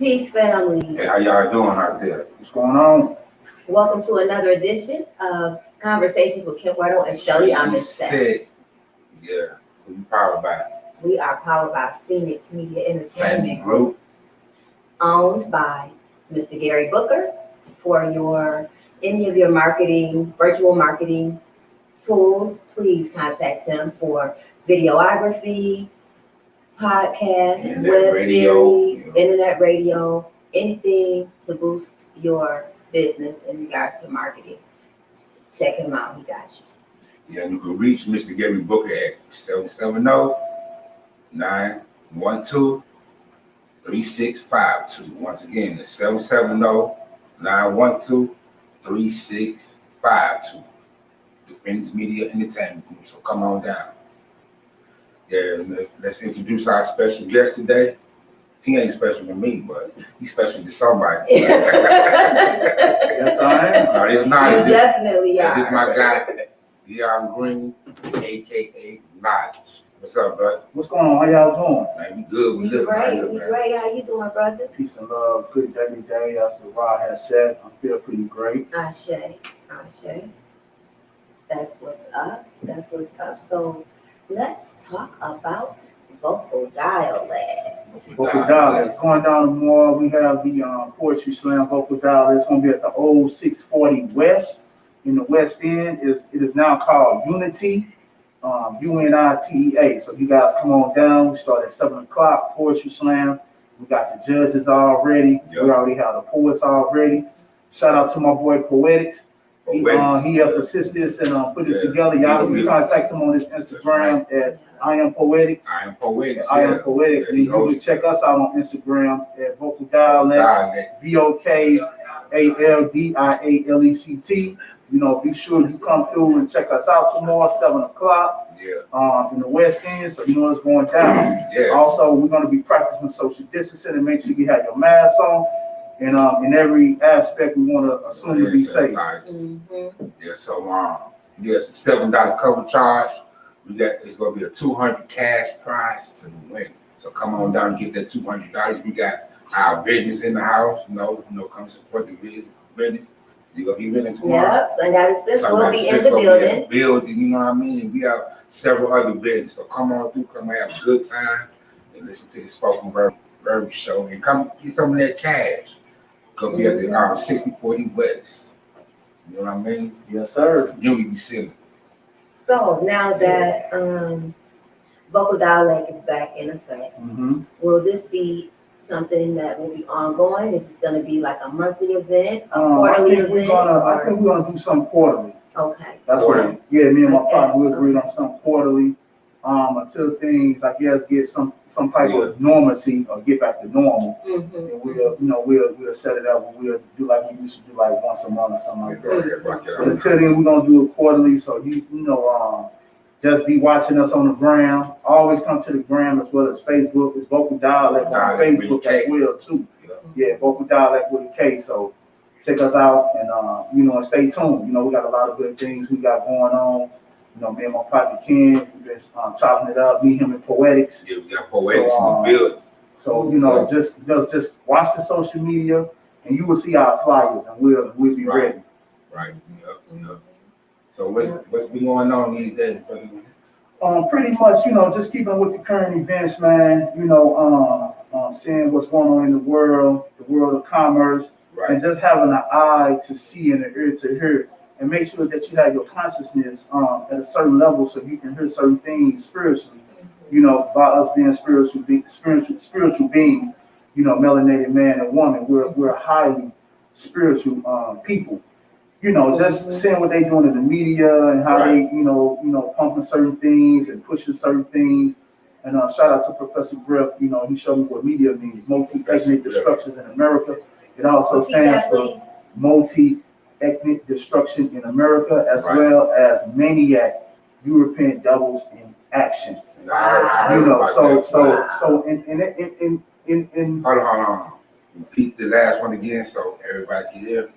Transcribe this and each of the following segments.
Peace, family. Hey, how y'all doing out there? What's going on? Welcome to another edition of Conversations with Kenwardo and Shelly. AmenSet. Yeah, who you powered by? We are powered by Phoenix Media Same Entertainment, group. owned by Mr. Gary Booker. For any of your marketing, virtual marketing tools, please contact him for videography, podcast, web series, internet radio, anything to boost your business in regards to marketing. Check him out. He got you. Yeah, you can reach Mr. Gary Booker at 770-912-3652. Once again, it's 770-912-3652. The Phoenix Media Entertainment Group. So come on down. Yeah, let's introduce our special guest today. He ain't special to me, but he's special to somebody. Yes, I am. No, it's not. You definitely are. This is my guy, Dion Green AKA Knowledge. What's up, bud? What's going on? How y'all doing? Man, we good. We We live great. right We here, great. How you doing, brother? Peace and love. Good day today. As the rod has said, I feel pretty great. Ashe. That's what's up. That's what's up. So let's talk about vocal dialect. Vocal dialect. It's going down the mall. We have the Poetry Slam vocal dialect. It's going to be at the old 640 West in the West End. It is now called Unity, UNITEA. So you guys come on down. We start at 7 o'clock. Poetry Slam. We got the judges already. Yep. We already have the poets already. Shout out to my boy Poetics. He helped assist this and put this together. Y'all can contact him on his Instagram at I Am Poetics. I am poetic. I Am Poetics. And you can check us out on Instagram at Vocal Dialect, VOKALDIALECT. You know, be sure you come through and check us out tomorrow, 7 o'clock. Yeah. In the West End, so you know it's going down. Yeah. Also, we're going to be practicing social distancing and make sure you have your mask on. And in every aspect, we want to assume to be safe. Mm-hmm. Yeah, so it's a $7 cover charge. It's gonna be a $200 cash prize to the winner. So come on down and get that $200. We got our business in the house. Come support the business. You're gonna be winning tomorrow. Yep, Sunday Sis will be in the building. You know what I mean? We have several other businesses. So come on through, come have a good time and listen to the spoken word show and come get some of that cash. Gonna be at the 6040 West. You know what I mean? Yes, sir. Unity Center. So now that vocal dialect is back in effect, will this be something that will be ongoing? Is this going to be like a monthly event, a quarterly event? I think we're gonna do something quarterly. Okay. That's right. Yeah, me and my partner we agreed on something quarterly. Until things, I guess, get some type of normalcy or get back to normal, Mm-hmm. and we'll set it up. We'll do like we used to do, like once a month or something like that. But until then, we're gonna do it quarterly. So just be watching us on the gram. Always come to the gram as well as Facebook. It's Vocal Dialect on Facebook as well too. Yeah, Vocal Dialect with a K. So check us out and and stay tuned. We got a lot of good things we got going on. Me and my partner Ken, we've been chopping it up. Me, him, and Poetics. Yeah, we got Poetics in the building. So just watch the social media, and you will see our flyers, and we'll be ready. Right. Yep. So what's been going on these days, brother? Pretty much, just keeping with the current events, man. Seeing what's going on in the world of commerce, right. And just having an eye to see and an ear to hear. And make sure that you have your consciousness at a certain level so you can hear certain things spiritually. By us being spiritual beings, melanated man and woman, we're highly spiritual people. Just seeing what they doing in the media and how they, pumping certain things and pushing certain things. And shout out to Professor Griff. He showed me what media means: multi-ethnic destructions in America. It also stands for multi-ethnic destruction in America, as well as maniac European devils in action. So in Hold on. Repeat the last one again so everybody can hear.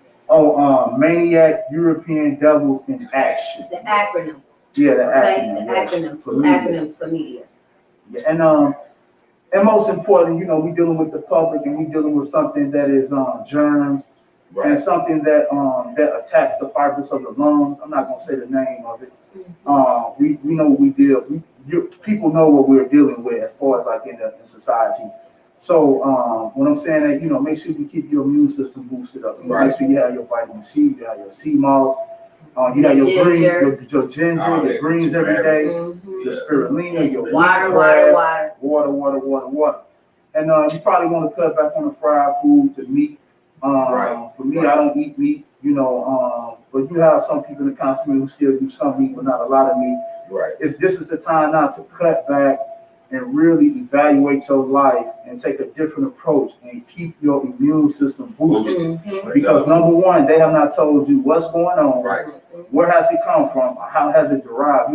Maniac European devils in action. The acronym. Yeah, the Okay, acronym. the acronym. Two acronyms for media. Yeah, and And most importantly, you know, we dealing with the public and we dealing with something that is germs and something that that attacks the fibers of the lungs. I'm not gonna say the name of it. We know what we deal. People know what we're dealing with as far as like in society. So when I'm saying that, you know, make sure you keep your immune system boosted up. Make sure you have your vitamin C, you have your sea moss, you have your green, your ginger, your greens every day, your spirulina, your water. And you probably want to cut back on the fried food, the meat. For me, I don't eat meat, you know, but you have some people in the country who still do some meat, but not a lot of meat. This is the time now to cut back and really evaluate your life and take a different approach and keep your immune system boosted. Because number one, they have not told you what's going on, where has it come from, or how has it derived.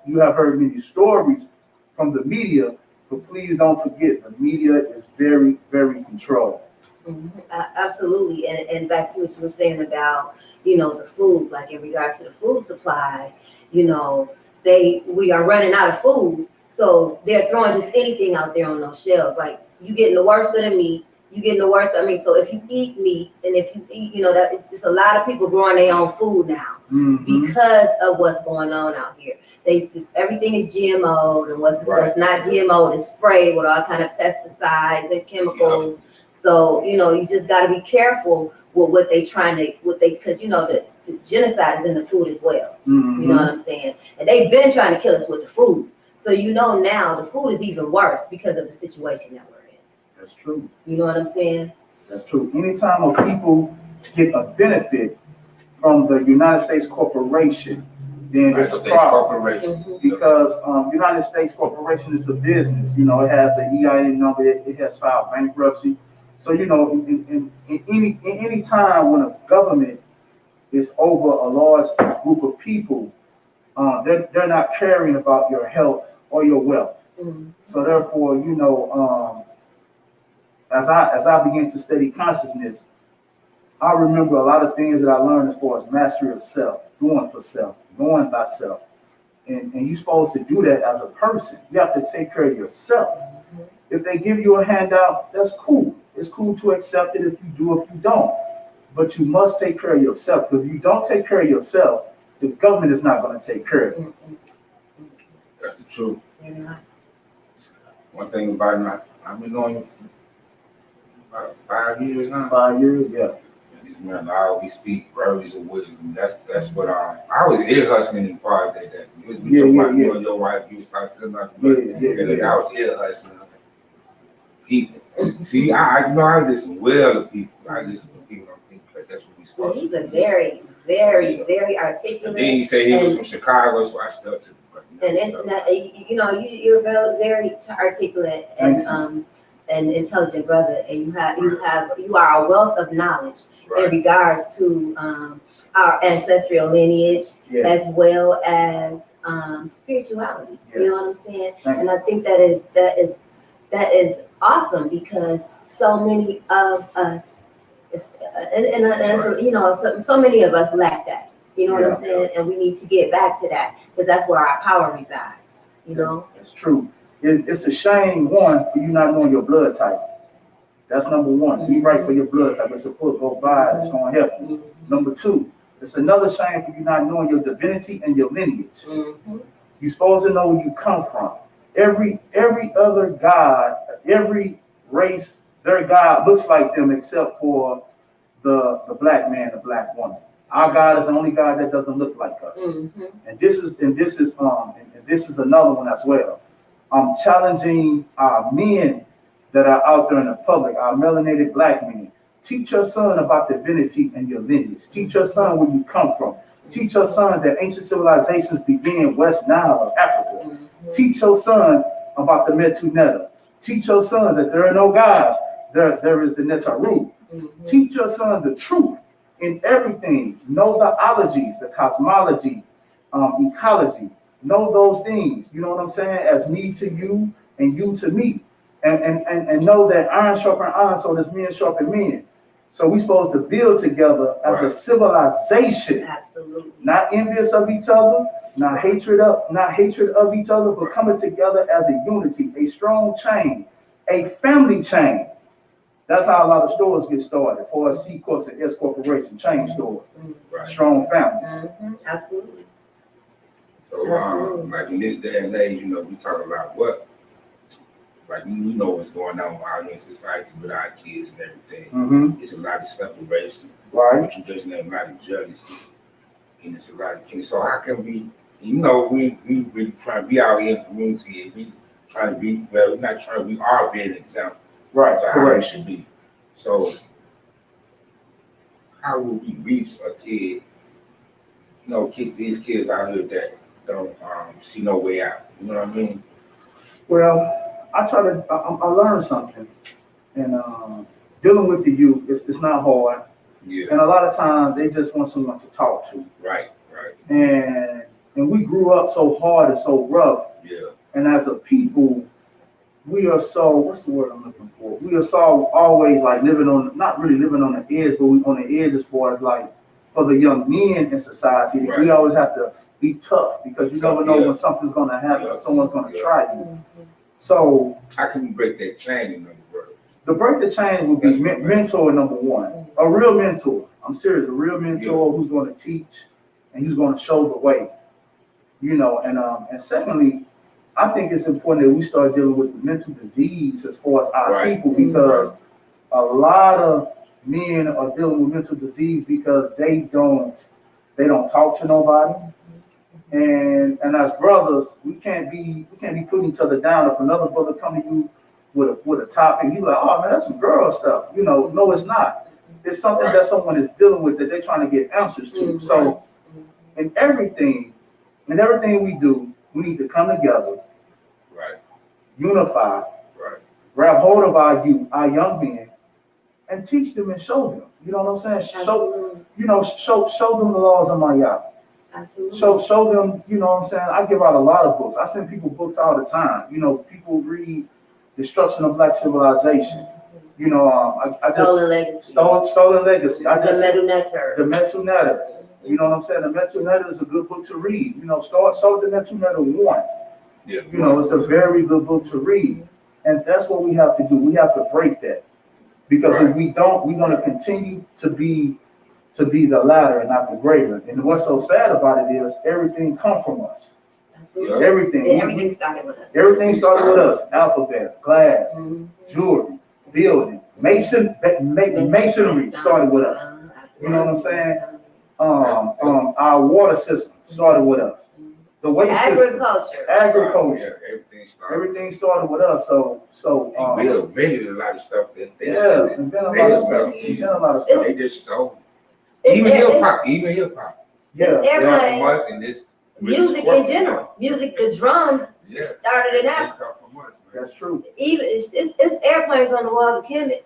You have heard many stories from the media, but please don't forget the media is very, very controlled. Absolutely, and back to what you were saying about, you know, the food, like in regards to the food supply, you know, we are running out of food, so they're throwing just anything out there on those shelves. Like, you getting the worst of the meat, you getting the worst. I mean, so if you eat meat and if you eat, you know, that it's a lot of people growing their own food now because of what's going on out here. Everything is GMO, and what's not GMO is sprayed with all kind of pesticides and chemicals. So, you know, you just got to be careful with what they because, you know, the genocide is in the food as well. You know what I'm saying? And they've been trying to kill us with the food. So, you know, now the food is even worse because of the situation that we're in. That's true. You know what I'm saying? That's true. Anytime a people get a benefit from the United States corporation, then it's a problem. Because United States corporation is a business. You know, it has an EIN number. It has filed bankruptcy. So, you know, in any time when a government is over a large group of people, they're not caring about your health or your wealth. So therefore, you know, as I begin to study consciousness, I remember a lot of things that I learned as far as mastery of self, doing for self, knowing thyself. And you're supposed to do that as a person. You have to take care of yourself. If they give you a handout, that's cool. It's cool to accept it if you do, if you don't. But you must take care of yourself. Because if you don't take care of yourself, the government is not going to take care of you. That's the truth. One thing about it, I've been knowing you about 5 years now. 5 years, yeah. And this man always speak words of wisdom. That's what I was ear hustling in part of that. You was talking about you and your wife, you was talking to another brother. I was ear hustling people. See, I listen well to people. I listen to people. I think like that's what we supposed to do. He's a very, very, very articulate. And then he said he was from Chicago, so I stuck to him. And it's not, you know, you're very articulate and intelligent brother, and you are a wealth of knowledge in regards to our ancestral lineage as well as spirituality. You know what I'm saying? And I think that is awesome, because so many of us, you know, so many of us lack that. You know what I'm saying? And we need to get back to that, because that's where our power resides. You know? It's true. It's a shame, one, for you not knowing your blood type. That's number one. Be right for your blood type. It's a book, go buy it. It's going to help you. Number two, it's another shame for you not knowing your divinity and your lineage. You're supposed to know where you come from. Every other god, every race, their god looks like them except for the black man, the black woman. Our God is the only God that doesn't look like us. And this is another one as well. I'm challenging our men that are out there in the public, our melanated black men. Teach your son about divinity and your lineage. Teach your son where you come from. Teach your son that ancient civilizations began West Nile of Africa. Teach your son about the Metu Neta. Teach your son that there are no gods. There is the Netaru. Teach your son the truth in everything. Know the ologies, the cosmology, ecology. Know those things. You know what I'm saying? As me to you and you to me. And know that iron sharpen iron, so does men sharpen men. So we're supposed to build together as a civilization. Absolutely. Not envious of each other, not hatred of each other, but coming together as a unity, a strong chain. a family chain. That's how a lot of stores get started, for C corps and S corporation chain stores, Right. strong families. Absolutely. So, like in this day and age, you know, we talk about what, like we know what's going on out here in society with our kids and everything. It's a lot of separation, Right. tradition, and a lot of jealousy, and it's a lot of things. So how can we, you know, we really try to be out here in the community, and we trying to be, well, we're not trying, we are being an example. Right. So how it should be. So how will we reach a kid, you know, these kids out here that don't see no way out? You know what I mean? Well, I learned something, and dealing with the youth, it's not hard. Yeah. And a lot of times they just want someone to talk to. Right. And we grew up so hard and so rough. Yeah. And as a people, we are so, what's the word I'm looking for? We are so always like living on, not really living on the edge, but we on the edge as far as like for the young men in society. Right. We always have to be tough because you never know when something's going to happen. Someone's going to try you. So how can you break that chain in other words? The break the chain would be mentor number one. A real mentor. I'm serious. A real mentor who's going to teach and he's going to show the way. You know, and secondly, I think it's important that we start dealing with the mental disease as far as our people, because a lot of men are dealing with mental disease because they don't talk to nobody. And as brothers, we can't be putting each other down. If another brother come to you with a topic, you like, oh man, that's some girl stuff. You know, no, it's not. It's something that someone is dealing with that they're trying to get answers to. So in everything we do, we need to come together, unify, grab hold of our youth, our young men, and teach them and show them. You know what I'm saying? Show them the laws of Maya. Absolutely. Show them, you know what I'm saying? I give out a lot of books. I send people books all the time. You know, people read Destruction of Black Civilization. You know, I just Stolen Legacy. Stolen Legacy. The Metal Netter. You know what I'm saying? The Metal Netter is a good book to read. You know, start the Metal Netter 1. Yeah. You know, it's a very good book to read. And that's what we have to do. We have to break that. Because if we don't, we're going to continue to be the latter and not the greater. And what's so sad about it is everything comes from us. Absolutely. Everything started with us. Everything started with us. Alphabets, glass, jewelry, building, masonry started with us. You know what I'm saying? Our water system started with us. The waste agriculture. Everything started with us. So we invented a lot of stuff that they invented a lot of stuff. They just stole. Even hip hop. Music in general. Music, the drums started in Africa. That's true. Even it's airplanes on the walls of Kemet.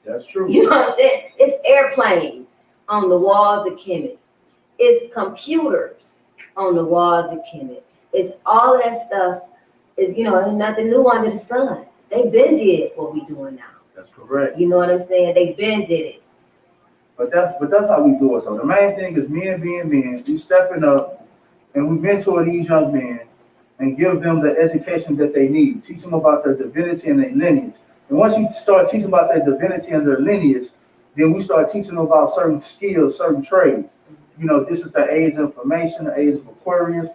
That's true. You know what I'm saying? It's airplanes on the walls of Kemet. It's computers on the walls of Kemet. It's all of that stuff. Is nothing new under the sun. They been did what we doing now. That's correct. You know what I'm saying? They been did it. But that's how we do it. So the main thing is men being men. We stepping up and we mentor these young men and give them the education that they need. Teach them about their divinity and their lineage. And once you start teaching about their divinity and their lineage, then we start teaching them about certain skills, certain trades. You know, this is the age of information, the age of Aquarius,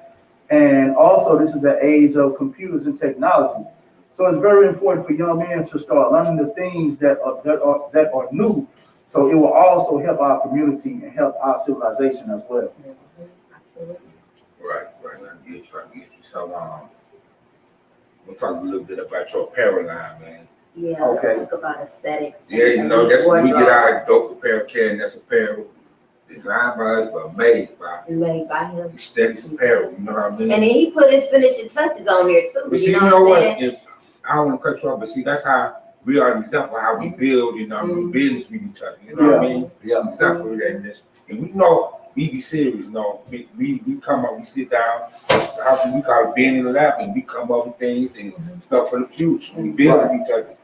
and also this is the age of computers and technology. So it's very important for young men to start learning the things that are new. So it will also help our community and help our civilization as well. Absolutely. Right. I get you. So we'll talk a little bit about your apparel line, man. Yeah. Okay. Let's talk about aesthetics. Yeah, you know, that's when we get our dope apparel can. That's apparel designed by us, but made by him. Aesthetics apparel. You know what I mean? And then he put his finishing touches on there too. But see, you know what? I don't want to cut you off, but see, that's how we are an example of how we build, business we be touching. You know what I mean? It's an example of that. And we know we be serious. You know, we come up, we sit down, how we call it being in the lab, and we come up with things and stuff for the future. We build each other.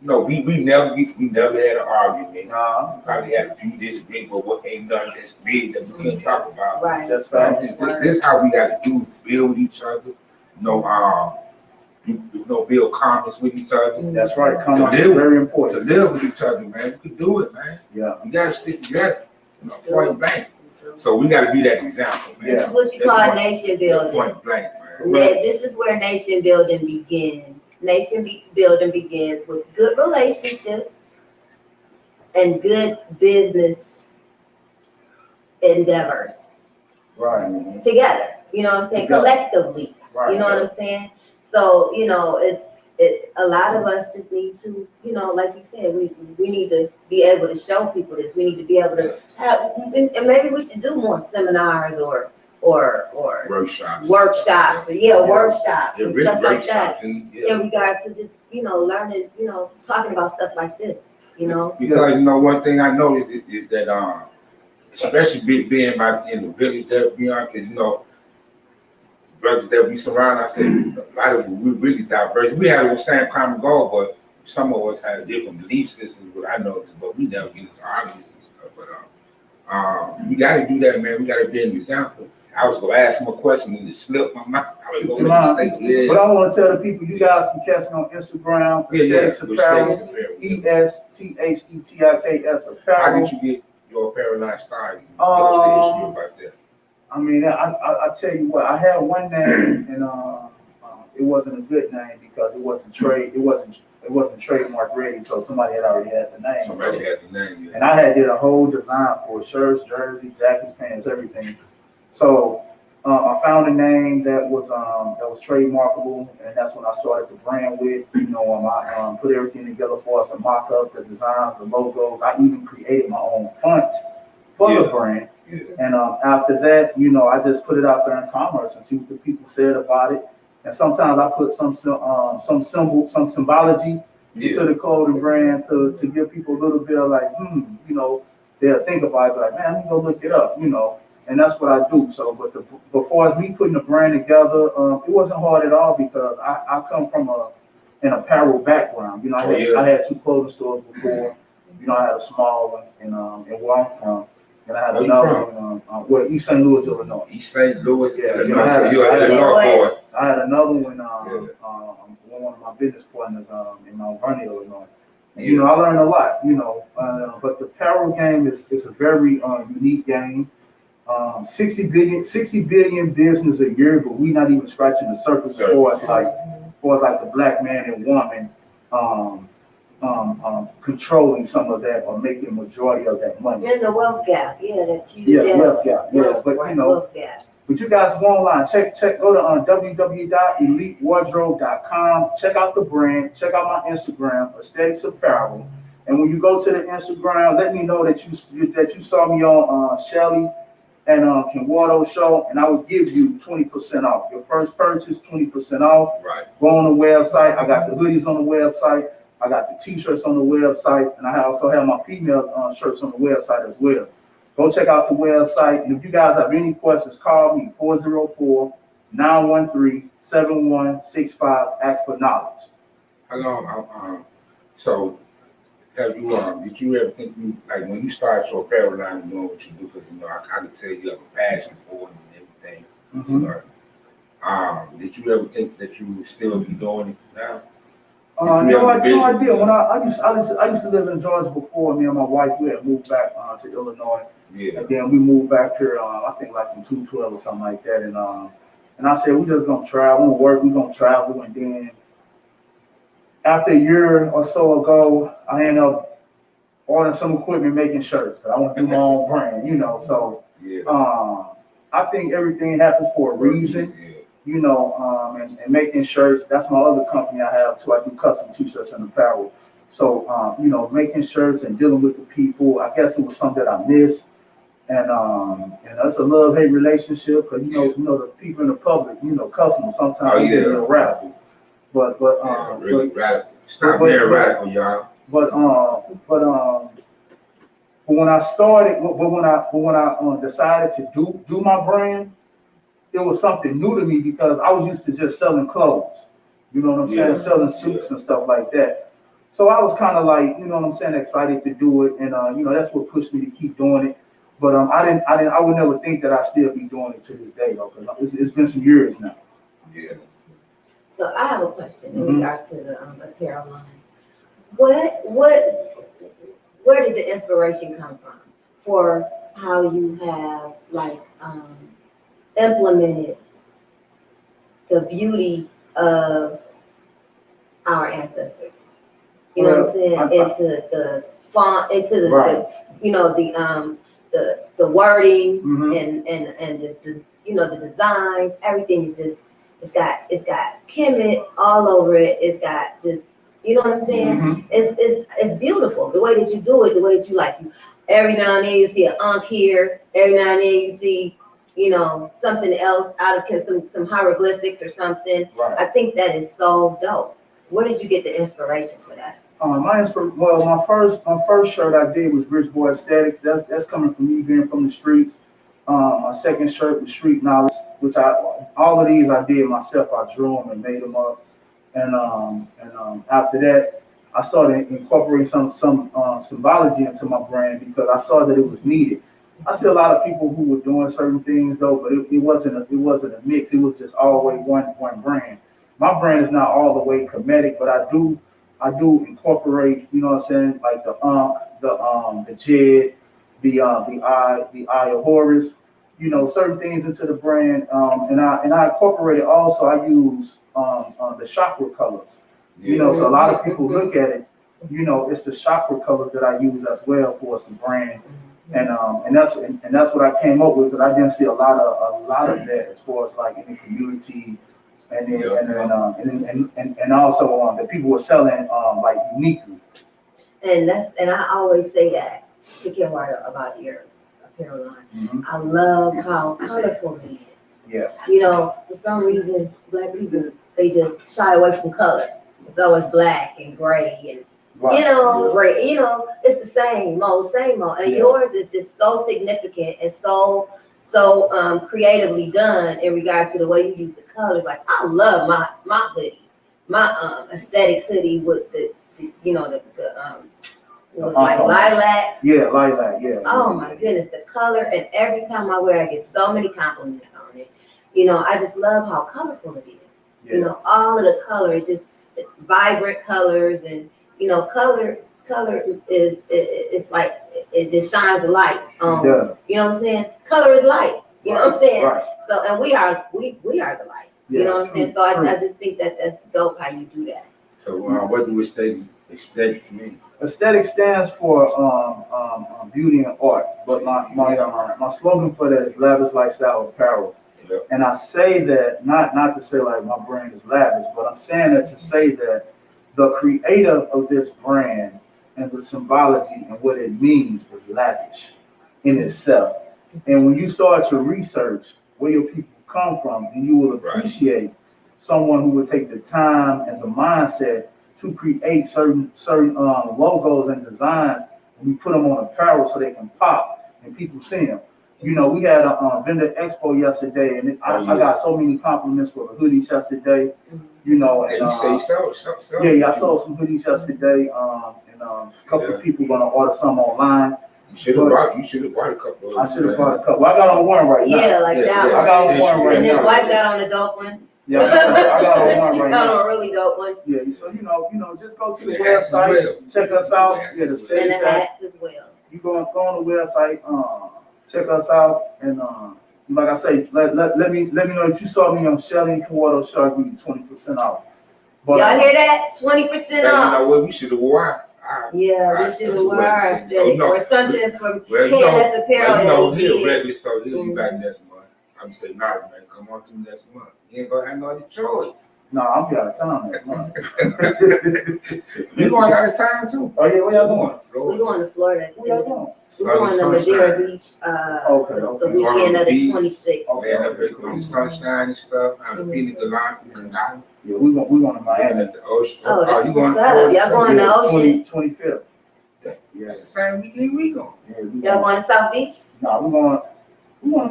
No, we never had an argument. We probably had a few disagreements, but what ain't done that's big that we can't talk about. Right. That's right. This is how we got to do, build each other. You know, you know, build comments with each other. That's right. Comments To is live- very To important. live with each other, man. You can do it, man. Yeah. You gotta stick together. You know, point blank. So we gotta be that example, man. This is what you call nation building. Point blank, man. This is where nation building begins. Building begins with good relationships and good business endeavors Right. together. You know what I'm saying? Together. Collectively. Right. You know what I'm saying? So, you know, a lot of us just need to, you know, like you said, we need to be able to show people this. We need to be able to have, and maybe we should do more seminars or Workshops. workshops, or workshops Yeah, and really stuff like that. yeah. In regards to just, you know, learning, you know, talking about stuff like this, you know. Because, you know, one thing I noticed is that, especially being in the village there, beyond, because, you know, brothers that we surround, I said, a lot of we really diverse. We had the same common goal, but some of us had different belief systems. But I noticed, but we never get into arguments and stuff. But we got to do that, man. We got to be an example. I was gonna ask him a question and it slipped my mouth. I was gonna make a mistake. But I want to tell the people, you guys can catch me on Instagram, Aesthetics Apparel, ESTHETIKS Apparel. How did you get your apparel line started? About that. I mean, I tell you what, I had one name and it wasn't a good name because it wasn't trademark ready, so somebody had already had the name. Somebody had the name, yeah. And I did a whole design for shirts, jerseys, jackets, pants, everything. So I found a name that was trademarkable, and that's when I started the brand with. You know, I put everything together for us, the mock-up, the designs, the logos. I even created my own font for the brand. Yeah. And after that, you know, I just put it out there in commerce and see what the people said about it. And sometimes I put some symbol, some symbology to the clothing brand to give people a little bit of like, you know, they'll think about it, like, man, let me go look it up, you know. And that's what I do. So, but before as me putting the brand together, it wasn't hard at all because I come from an apparel background. You know, I had 2 clothing stores before. You know, I had a small one in where I'm from, and I had another one, East St. Louis, Illinois. East St. Louis, Yeah, Illinois. I had another one, one of my business partners in Mount Vernon, Illinois. And, you know, I learned a lot. You know, but the apparel game is a very unique game. 60 billion business a year, but we not even scratching the surface as far as like the black man and woman controlling some of that or making the majority of that money. And the wealth gap, that wealth gap, but you know, but you guys go online, go to www.elitewardrobe.com, check out the brand, check out my Instagram, Aesthetics Apparel, and when you go to the Instagram, let me know that you saw me on Shelly and Kenwardo show, and I will give you 20% off. Your first purchase, 20% off. Right. Go on the website. I got the hoodies on the website. I got the t-shirts on the website, and I also have my female shirts on the website as well. Go check out the website, and if you guys have any questions, call me 404-913-7165. Ask for knowledge. How long? So, have you did you ever think like when you start your apparel line and doing what you do? Because you know I can tell you have a passion for it and everything. Mm-hmm. You know, did you ever think that you would still be doing it now? No, I did. When I used to live in Georgia before. Me and my wife, we had moved back to Illinois. Yeah. And then we moved back here. I think like in 2012 or something like that. And I said we just gonna travel, we gonna travel, and then after a year or so ago, I ended up ordering some equipment making shirts. I want to do my own brand, you know. So I think everything happens for a reason. Yeah. You know, and making shirts, that's my other company I have too. I do custom t-shirts and apparel. So, you know, making shirts and dealing with the people, I guess it was something that I missed. And that's a love-hate relationship because, you know, the people in the public, you know, customers, sometimes they're real radical. But really radical. Stop being radical, y'all. But when I started, when I decided to do my brand, it was something new to me because I was used to just selling clothes. You know what I'm saying? Selling suits and stuff like that. So I was kind of like, you know what I'm saying, excited to do it, and you know, that's what pushed me to keep doing it. But I would never think that I'd still be doing it to this day, though, because it's been some years now. Yeah. So I have a question in Mhm. regards to the apparel line. Where did the inspiration come from for how you have implemented the beauty of our ancestors? You know what I'm saying? Into the font, into the, Right. the wording Mhm. and just the, the designs. Everything is just it's got Kemet all over it. It's got just what I'm saying. Mhm. It's beautiful the way that you do it, the way that you like. Every now and then you see an unk here. Every now and then you see something else out of some hieroglyphics or something. Right. I think that is so dope. Where did you get the inspiration for that? My first shirt I did was Rich Boy Aesthetics. That's coming from me being from the streets. My second shirt was Street Knowledge, which all of these I did myself. I drew them and made them up. And after that, I started incorporating some symbology into my brand because I saw that it was needed. I see a lot of people who were doing certain things though, but it wasn't a mix. It was just always one brand. My brand is not all the way comedic, but I do incorporate, you know what I'm saying, like the Jed, the eye of Horus, certain things into the brand. And I incorporated also. I use the chakra colors. So a lot of people look at it. It's the chakra colors that I use as well for us the brand. And that's what I came up with because I didn't see a lot of that as far as like in the community. And also that people were selling like uniquely. And I always say that to Kenwardo about your apparel line. Mm-hmm. I love how colorful it is. Yeah. For some reason, Black people they just shy away from color. It's always black and gray and gray. It's the same old. And yours is just so significant and so creatively done in regards to the way you use the colors. Like I love my hoodie, my aesthetics hoodie with the it was like lilac. Yeah, lilac. Yeah. Oh my goodness, the color, and every time I wear it, I get so many compliments on it. I just love how colorful it is. Yeah. All of the color is just vibrant colors, and color is it's like it just shines a light. Yeah. You know what I'm saying? Color is light. You know what I'm saying? Right. So, and we are the light. Yeah, you know what I'm saying? So true. I just think that that's dope how you do that. So what do aesthetics mean? Aesthetic stands for beauty and art, but my slogan for that is lavish lifestyle apparel. Yep. And I say that not to say like my brand is lavish, but I'm saying that to say that the creator of this brand and the symbology and what it means is lavish in itself. And when you start to research where your people come from, then you will appreciate someone who would take the time and the mindset to create certain logos and designs, and we put them on apparel so they can pop and people see them. We had a vendor expo yesterday, and I got so many compliments for the hoodies yesterday. And you say so. Yeah, I sold some hoodies yesterday, and a couple of people gonna order some online. You should have bought a couple. I should have bought a couple. Well, I got on one right now. Yeah, like that one. I got on one right and now. And his wife got on a dope one. Yeah, I got on one right got now. on a really dope one. Yeah, so just go to the website, check us out. Yeah, the And the hats as well. You go on the website, check us out, and like I say, let me know if you saw me on Shelly and Kenwardo Shark, we 20% off. But, y'all hear that? 20% off. You know what? We should have wore. Yeah, we should have wore our aesthetics or something from KNS Apparel. He'll regularly, so he'll be back next month. I'm saying, nah, man, come on through next month. You ain't gonna have no other choice. No, I'll be out of town next month. You going out of town too? Oh yeah, where y'all going? We're going to Florida. Where y'all going? We're going to Madeira Beach the weekend of the 26th. Okay, up there with the sunshine and stuff. Out of Pina Galante. Yeah, we going to Miami. At the ocean. Oh, that's you what's up. Y'all going to the ocean? 25th. Yeah, it's the same weekend we going. Yeah, y'all going to South Beach? No, we're going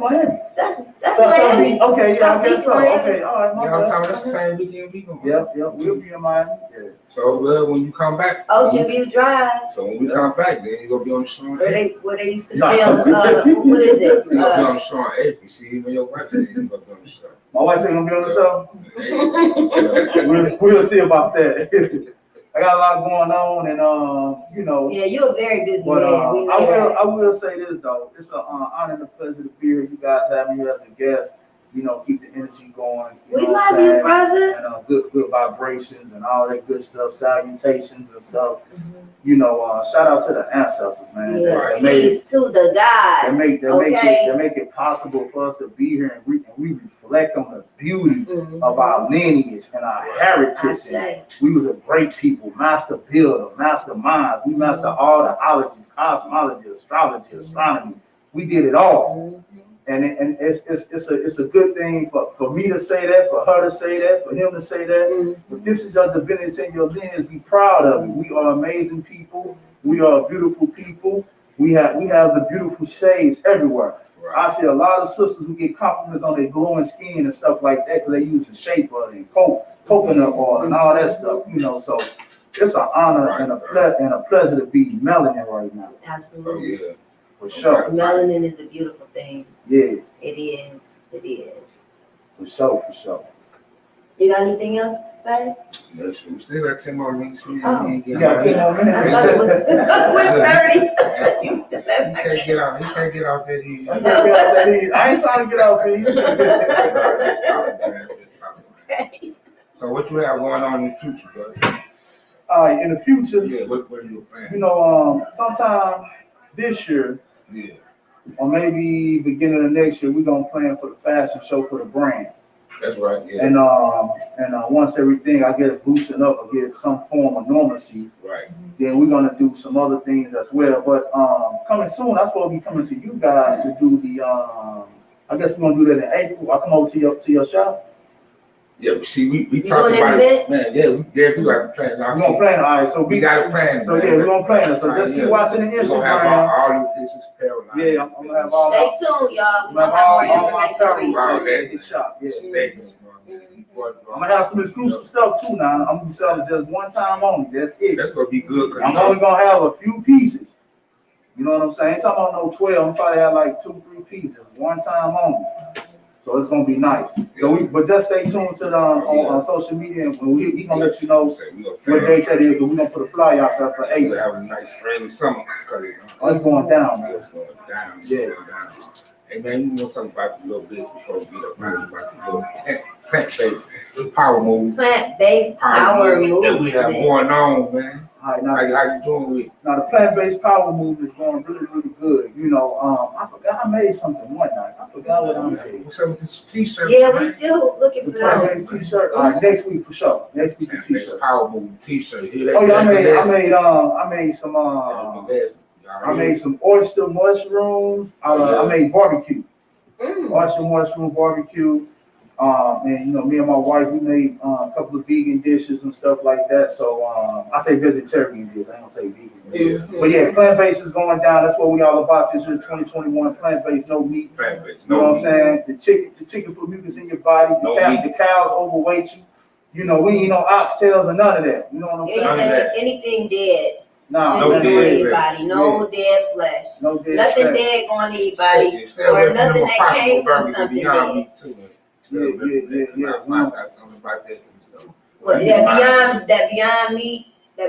to Miami. That's That's So, Miami. okay, yeah, I guess so. Southeast Okay, all right, my Yeah, I'm bad. talking about that's the same weekend we going. Yep, we'll be in Miami. Yeah. So when you come back, Ocean View Drive, so when we come back, then you gonna be on the show on April. where they used to No. film, what is it? You gonna be on the show on April. See, when your wife said you gonna be on the show. My wife said gonna be on the show. April. We'll see about that. I got a lot going on, and you know. Yeah, you're a very busy But man. We know that. I will say this though, it's an honor and a pleasure to be here. You guys have me here as a guest. You know, keep the energy going. We know what love I'm you, saying? brother. And good vibrations and all that good stuff, salutations and stuff. Mhm. You know, shout out to the ancestors, man. Yeah, They made peace to the gods. they make it possible for us to be here, and we reflect on the beauty Mhm. of our lineage and our heritage. I And say. we was a great people, master builder, master minds. We master all the ologies, cosmology, astrology, astronomy. We did it all. Mhm. And it's a good thing for me to say that, for her to say that, for him to say that. Mhm. But this is your divinity and your lineage. Be proud of it. We are amazing people. We are beautiful people. We have the beautiful shades everywhere. I see a lot of sisters who get compliments on their glowing skin and stuff like that because they use the shea butter and coconut oil and all that stuff. You know, so it's an honor and a pleasure to be melanin right now. Oh Absolutely. yeah. For sure. Melanin is a beautiful thing. Yeah, It is. It is. for sure. You got anything else, babe? Yes, we still got 10 more minutes. Oh. You got 10 more minutes. I thought it was 30. He can't get out. He can't get out that easy. I ain't trying to get out these. So what you have going on in the future, brother? All right, in the future, Yeah, what are you you planning? know, sometime this year, Yeah, or maybe beginning of next year, we're gonna plan for the fashion show for the brand. that's right. Yeah, And once everything, I guess, loosen up or get some form of normalcy, right. then we're gonna do some other things as well. But coming soon, I'm supposed to be coming to you guys to do the I guess we're gonna do that in April. I'll come over to your shop. Yeah, but see, we You talked doing about an it, man. Yeah, we got to plan. We're gonna plan, all right. So We got a plan. So yeah, we're gonna plan it. So just keep watching the We're gonna have Instagram. all of this is parallel. Yeah, I'm gonna have all Stay my tuned, y'all. We're I'm gonna have more all my information for you. terrible at the shop. Yeah. I'm gonna have some exclusive stuff too now. I'm gonna be selling just one time only. That's it. That's gonna be good. I'm only gonna have a few pieces. You know what I'm saying? Ain't talking about no 12. I'm probably have like 2-3 pieces, one time only. So it's gonna be nice. So but just stay tuned to the on social media, and we gonna let you know what date that is. But we gonna put a flyer out there for We April. have a nice spring summer. Oh, it's going down, man. It's going down. Yeah. It's going down. Hey man, you know something about a little bit before we get up about the little plant-based power movement. Plant-based power that we movement. have going on, man. All right, How now, you doing with it? now the plant-based power movement is going really, really good. You know, I forgot I made something one night. I forgot what I made. What's up with this t-shirt? Yeah, we man? still looking The for those. plant-based t-shirt. All right, next week for sure. Next week the Plant-based t-shirt. power movement t-shirt. Oh yeah, I made some I made some oyster mushrooms. I made barbecue. Oyster mushroom barbecue. And you know, me and my wife, we made a couple of vegan dishes and stuff like that. So I say vegetarian dishes, I don't say vegan. Yeah. But yeah, plant-based is going down. That's what we all about this year, 2021. Plant-based, no meat. Plant-based. You know what I'm saying? The chicken put mucus in your body. The cows overweight you. You know, we ain't no oxtails or none of that. You know what I'm saying? Anything dead. No Shouldn't go dead to anybody. No dead flesh. No dead Nothing flesh. dead going to anybody. Instead Or of nothing them that Impossible came from Burger, something Beyond dead. Meat too. Yeah. But Something about that too. So. But that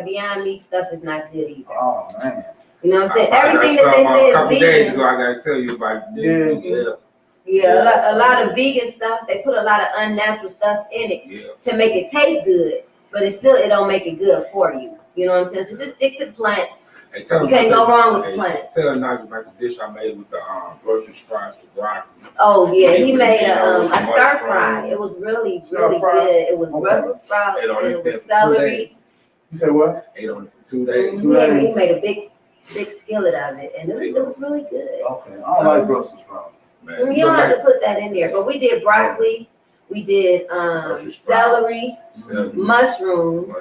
Beyond Meat stuff is not good either. Oh man. You know what I'm saying? Everything that they say a couple is days vegan. ago, I gotta tell you about it. Yeah, a lot of vegan stuff. They put a lot of unnatural stuff in it to make it taste good, but it don't make it good for you. You know what I'm saying? So just stick to plants. Hey, you can't go wrong with the plants. Tell Nigel about the dish I made with the grocery sprouts, the broccoli. Oh yeah, he made a stir fry. It was really good. It was Brussels sprouts and it was celery. You say what? Ate on it for 2 days. He made a big skillet of it, and it was really good. Okay, I don't like Brussels sprouts. You don't have to put that in there, but we did broccoli, we did celery, mushrooms,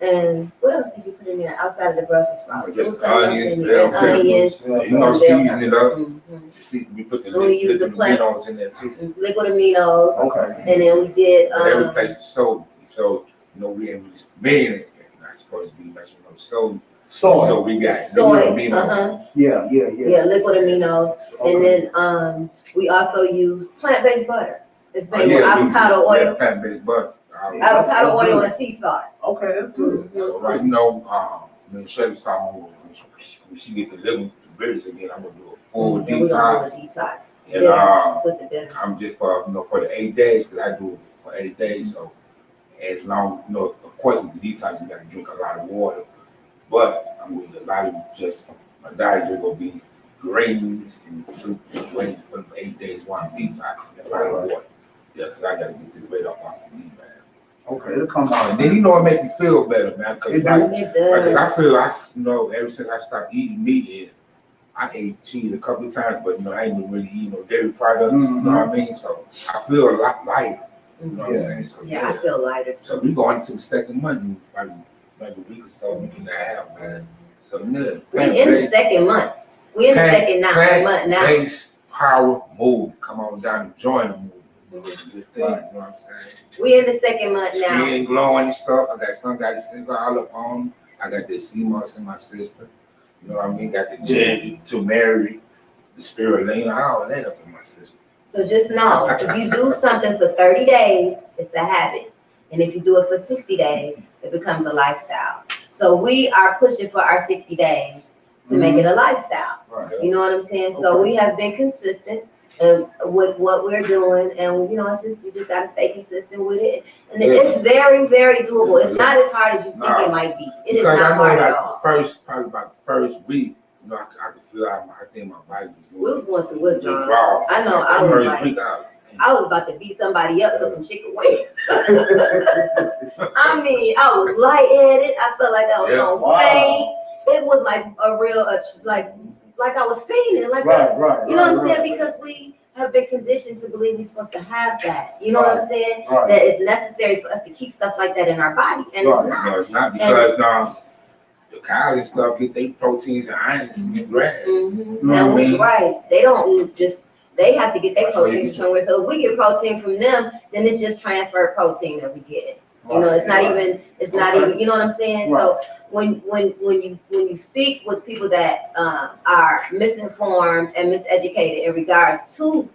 And what else did you put in there outside of the Brussels sprouts? There was Just something else onions, in there. bell And onions. peppers, you know, season it up. Mhm. We put the We use the liquid plant- aminos in there too. Liquid aminos. Okay. And then we did, But every place is sold. So, you know, we ain't really spending it. Not supposed to be messing with sold. Soy. So we got soy, liquid aminos. Yeah. yeah, liquid aminos. Okay. And then, we also use plant-based butter. It's Oh, made with avocado yeah, oil, plant-based butter. avocado oil and sea salt. Okay, that's good. So right now, when Shelly saw me, when she get the liver bitters again, I'm gonna do a full Then we gonna detox. do a detox. And Yeah, with the bitters. I'm just for the 8 days, because I do it for 8 days. So as long, of course with the detox, you gotta drink a lot of water. But I'm with a lot of just my diet is gonna be grains and fruit and grains for 8 days while I'm detoxing. A lot of water. Yeah, because I gotta get this weight off of me, man. Okay, it'll come out. And then it make me feel better, man. Because It like, It I does. feel ever since I stopped eating meat, and I ate cheese a couple of times, but I ain't been really eating no dairy products. You know what I mean? So I feel a lot lighter. You know what I'm saying? So Yeah, I feel lighter too. So we going into the second month, like a week or so, week and a half, man. So yeah, We in the second month. We in the second month now. Base power move. Come on down and join the move. It's a good thing, you know what I'm saying? We in the second month now. Skin glowing and stuff. I got some got the sense all up on me. I got the sea moss in my system. You know what I mean? Got the ginger, turmeric, the spirulina, all that up in my system. So just know, if you do something for 30 days, it's a habit. And if you do it for 60 days, it becomes a lifestyle. So we are pushing for our 60 days to make it a lifestyle. Right. You know what I'm saying? So we have been consistent with what we're doing, and it's just you just gotta stay consistent with it. And it's very, very doable. It's not as hard as you think it might be. It is not hard at all. Probably about the first week, I could feel I think my body We was was going through withdrawal. withdrawal. I know. I was like, I was about to beat somebody up for some chicken wings. I mean, I was lightheaded. I felt like I was on faint. It was like a real, like I was fainting. Like, right. You know what I'm saying? Because we have been conditioned to believe we're supposed to have that. You know what I'm saying? Right. That it's necessary for us to keep stuff like that in our body, and it's not. No, it's not because the cows and stuff get their proteins and irons from the grass. Mm-hmm. And right, they don't just. They have to get their protein from somewhere. So if we get protein from them, then it's just transferred protein that we get. You know, it's not even, you know what I'm saying? Right. So when you speak with people that are misinformed and miseducated in regards to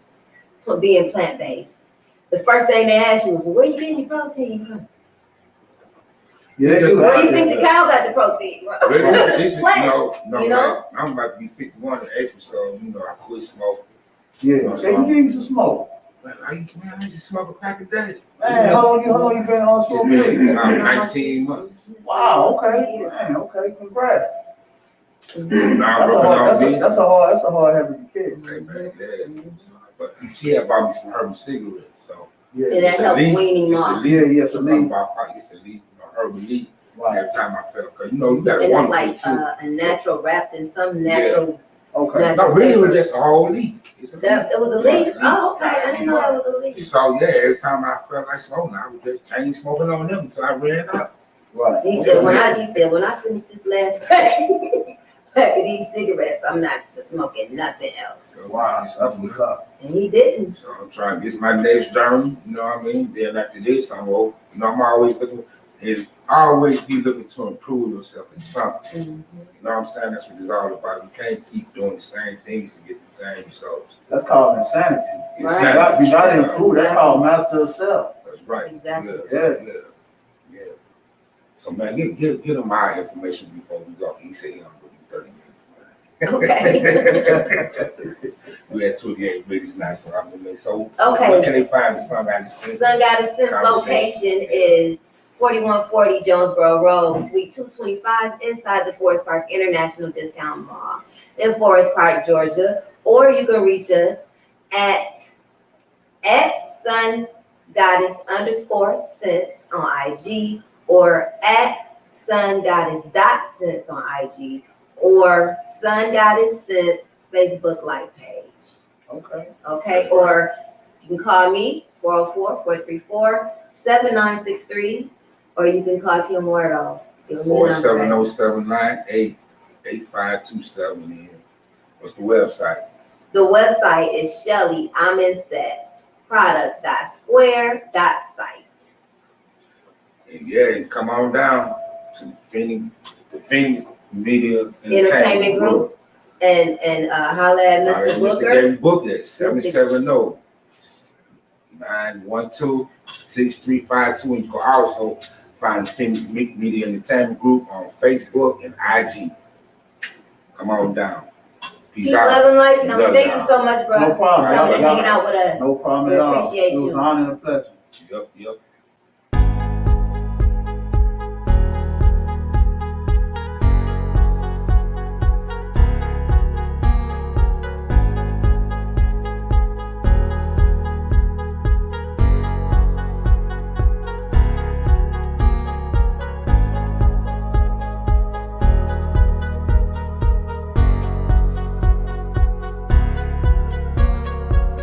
being plant-based, the first thing they ask you is, well, where you getting your protein from? Yeah, Where do you think the cow got the protein from? Plants, you know? I'm about to be 51 in April, so I quit smoking. Yeah, so you need some smoke. Man, I just smoke a pack a day. Man, how long you been on smoking? About 19 months. Wow, okay. Man, okay, congrats. So now That's a hard habit to kick. Okay, man, yeah. But she had bought me some herbal cigarettes, so Yeah, And that helps wean him off. it's a leaf. It's a leaf, herbal leaf. Right. Every time I felt, cause you got And one it's like a natural wrapped in some natural. Okay. No, really, it was just a whole leaf. It was a leaf? Oh, okay. I didn't know that was a leaf. So yeah, every time I felt like smoking, I would just chain smoking on them until I ran out. Right. He said when I finish this last pack of these cigarettes, I'm not smoking nothing else. So, Wow, that's what's up. And he didn't. So I'm trying to get my next journey, you know what I mean? Then after this, I'm always looking, always be looking to improve yourself in something. Mm-hmm. You know what I'm saying? That's what it's all about. You can't keep doing the same things to get the same results. That's called insanity. Right. You gotta improve. That's called master of self. That's right. Exactly. Yeah. So man, get him my information before we go. He said he'll give you 30 minutes. Okay. We had 28 videos now, so I'm gonna so Okay. where can they find the Sun Goddess Sense? Sun Goddess Sense location is 4140 Jonesboro Road, Suite 225, inside the Forest Park International Discount Mall in Forest Park, Georgia. Or you can reach us at Sun Goddess _sense on IG, or at Sun Goddess.sense on IG, or Sun Goddess Sense Facebook Live page. Okay, or you can call me 404-434-7963, or you can call Kenwardo Give them the number. 470-798-8527. What's the website? The website is Shelly AmenSet products.square.site. And yeah, and come on down to the Phoenix Media Entertainment Group. And holla at Mr. Mr. Booker. Gary Booker at 770-912-6352. And you can also find the Phoenix Media Entertainment Group on Facebook and IG. Come on down. Peace Peace, out. love, and life. Love Thank y'all. you so much, bro. No problem. For coming and Y'all- hanging out with us. No problem We at all. appreciate It was you. an honor and a pleasure. Yep.